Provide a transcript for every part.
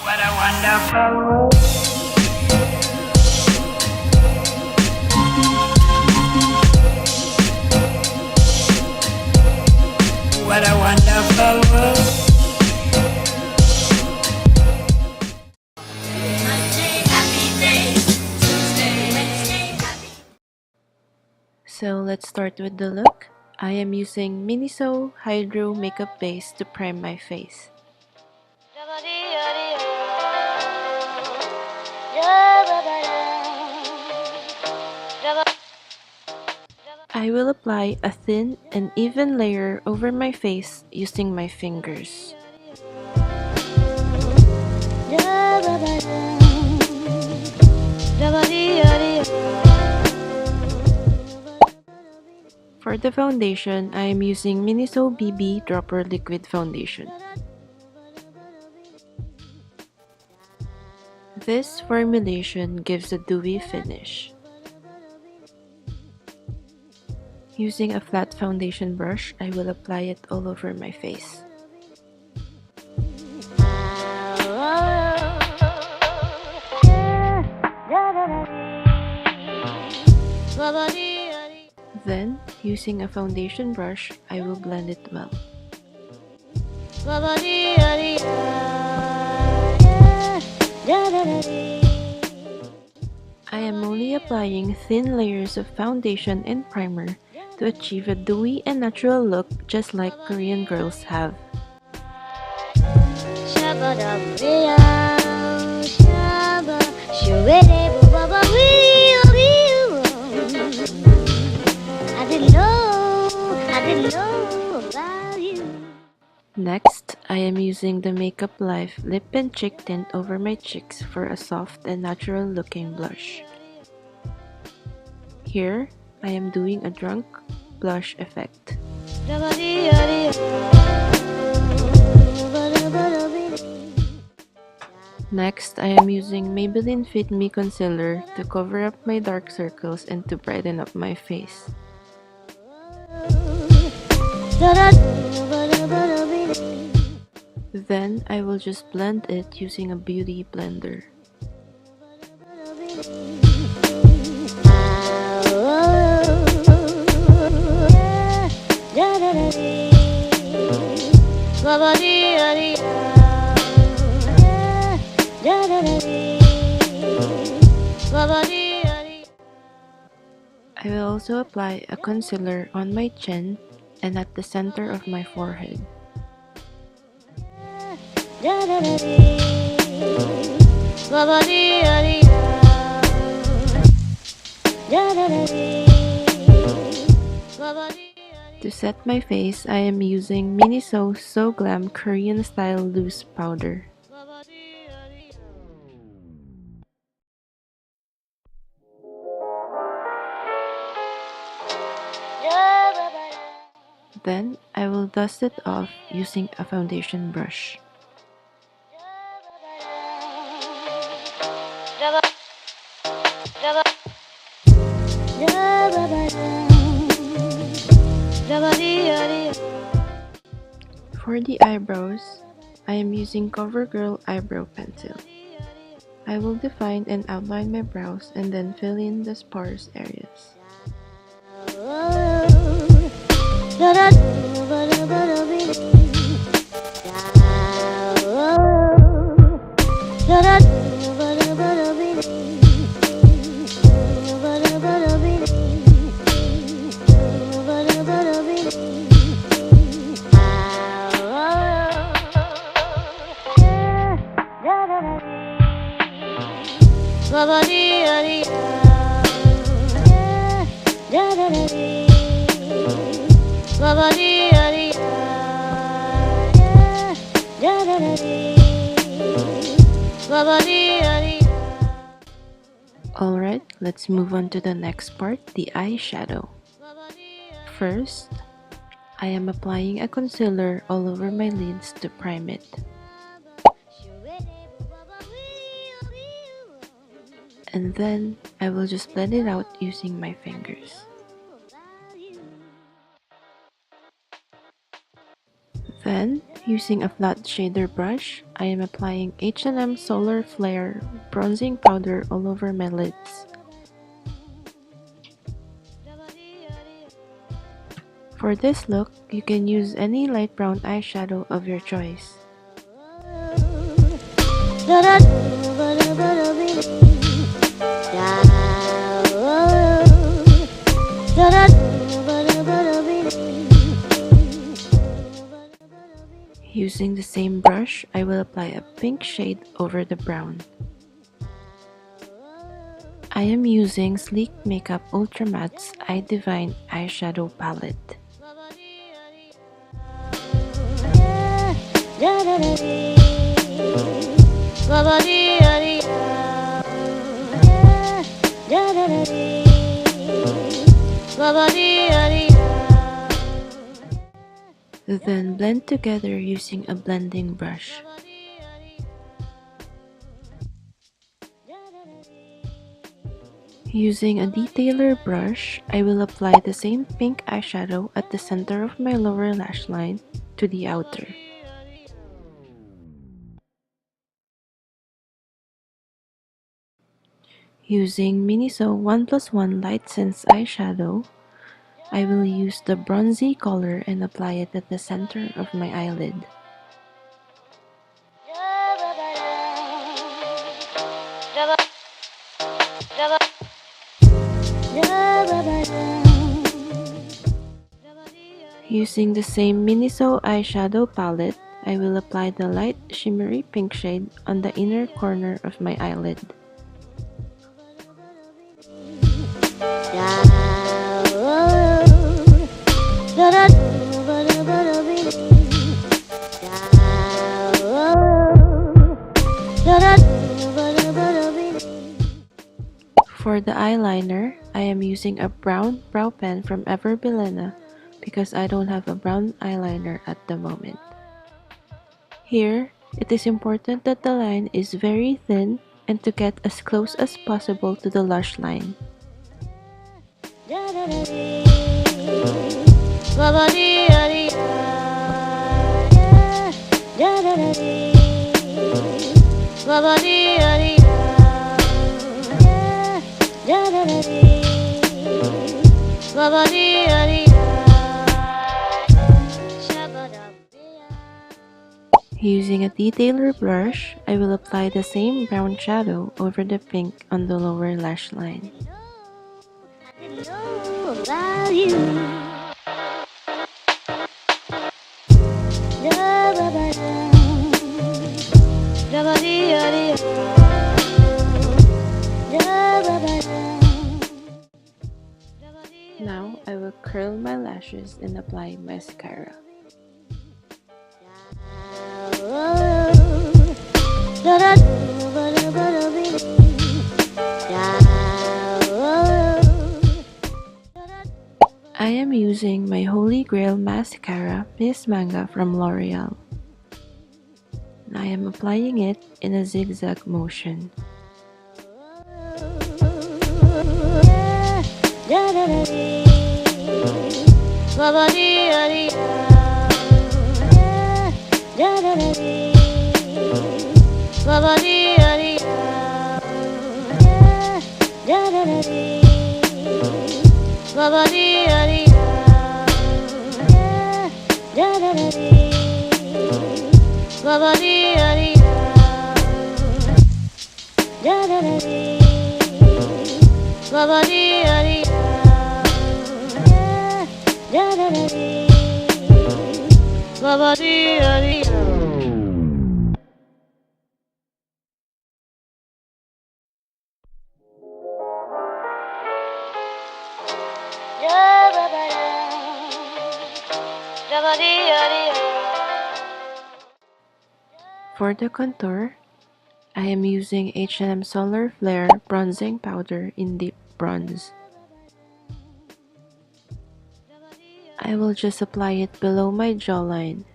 What a wonderful world. What a wonderful world. So let's start with the look. I am using Miniso Hydro Makeup Base to prime my face. I will apply a thin and even layer over my face using my fingers. For the foundation, I am using Miniso BB Dropper Liquid Foundation. This formulation gives a dewy finish. Using a flat foundation brush, I will apply it all over my face. Then, using a foundation brush, I will blend it well. I am only applying thin layers of foundation and primer to achieve a dewy and natural look just like Korean girls have. Next, I am using the Makeup Life Lip and Cheek Tint over my cheeks for a soft and natural looking blush. Here, I am doing a drunk blush effect. Next, I am using Maybelline Fit Me Concealer to cover up my dark circles and to brighten up my face. Then, I will just blend it using a beauty blender. I will also apply a concealer on my chin and at the center of my forehead. To set my face, I am using Miniso So Glam Korean Style Loose Powder. Then, I will dust it off using a foundation brush. For the eyebrows, I am using CoverGirl Eyebrow Pencil. I will define and outline my brows and then fill in the sparse areas. Alright, let's move on to the next part, the eyeshadow. First, I am applying a concealer all over my lids to prime it. And then, I will just blend it out using my fingers. Then, Using a flat shader brush, I am applying H&M Solar Flair bronzing powder all over my lids. For this look, you can use any light brown eyeshadow of your choice. Using the same brush, I will apply a pink shade over the brown. I am using Sleek Makeup Ultramattes Eye Divine Eyeshadow Palette. Then blend together using a blending brush. Using a detailer brush, I will apply the same pink eyeshadow at the center of my lower lash line to the outer. Using Miniso 1+1 Light Sense eyeshadow, I will use the bronzy color and apply it at the center of my eyelid. Using the same Miniso eyeshadow palette, I will apply the light shimmery pink shade on the inner corner of my eyelid. For the eyeliner, I am using a brown brow pen from Everbelena because I don't have a brown eyeliner at the moment. Here, it is important that the line is very thin and to get as close as possible to the lash line. Using a detailer brush, I will apply the same brown shadow over the pink on the lower lash line. Now I will curl my lashes and apply mascara. I am using my Holy Grail Mascara Miss Manga from L'Oreal. I am applying it in a zigzag motion. For the contour, I am using H&M Solar Flair bronzing powder in deep bronze. I will just apply it below my jawline.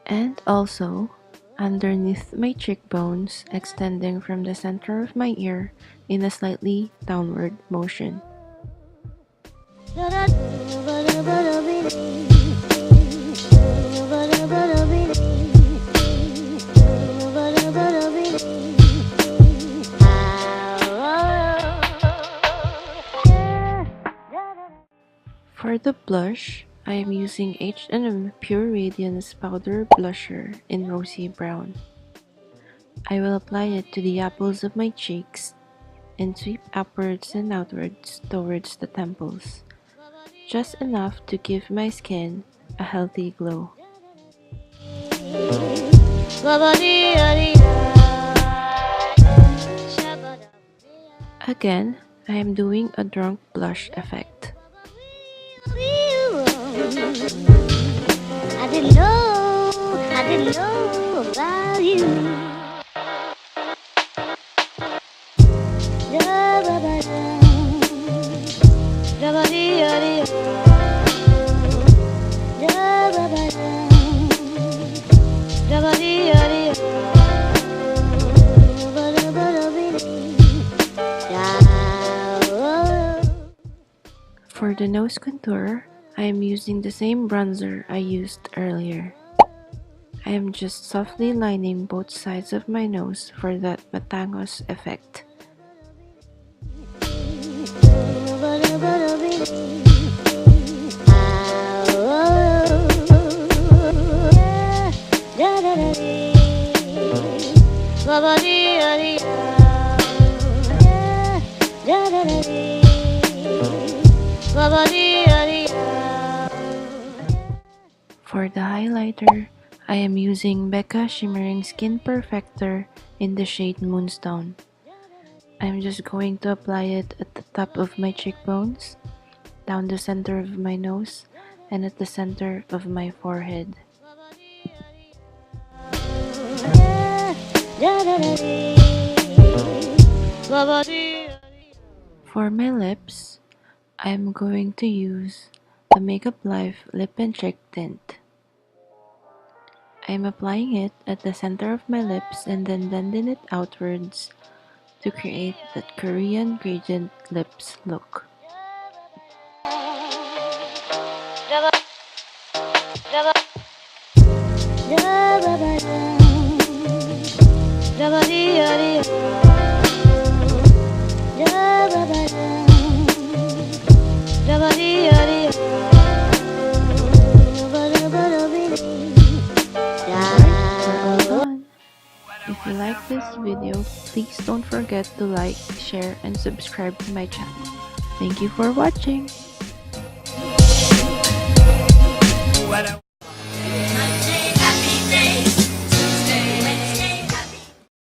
And also, underneath my cheekbones, extending from the center of my ear in a slightly downward motion. For the blush, I am using H&M Pure Radiance Powder Blusher in Rosy Brown. I will apply it to the apples of my cheeks and sweep upwards and outwards towards the temples, just enough to give my skin a healthy glow. Again, I am doing a drunk blush effect. I didn't know about you. For the nose contour, I am using the same bronzer I used earlier. I am just softly lining both sides of my nose for that matangos effect. For the highlighter, I am using Becca Shimmering Skin Perfector in the shade Moonstone. I'm just going to apply it at the top of my cheekbones, down the center of my nose, and at the center of my forehead. For my lips, I'm going to use the Makeup Life Lip and Cheek Tint. I'm applying it at the center of my lips and then blending it outwards to create that Korean gradient lips look. If you like this video, please don't forget to like, share, and subscribe to my channel. Thank you for watching!